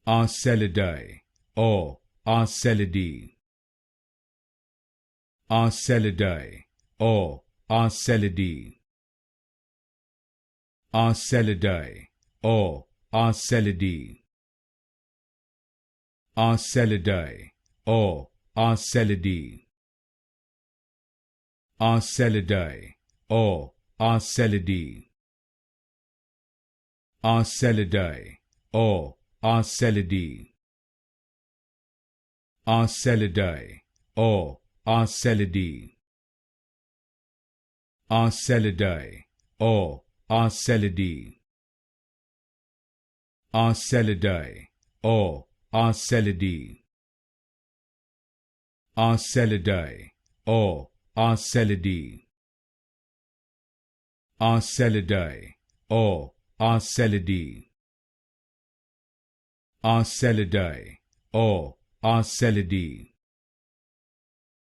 Arcellidae or Arcellidae. Arcellidae or Arcellidae. Arcellidae or Arcellidae. Arcellidae or Arcellidae. Arcellidae or Arcellidae. Arcellidae or Arcellidae. Arcellidae or Arcellidae. Arcellidae or Arcellidae. Arcellidae or Arcellidae. Arcellidae or Arcellidae. Arcellidae or Arcellidae. Arcellidae or Arcellidae.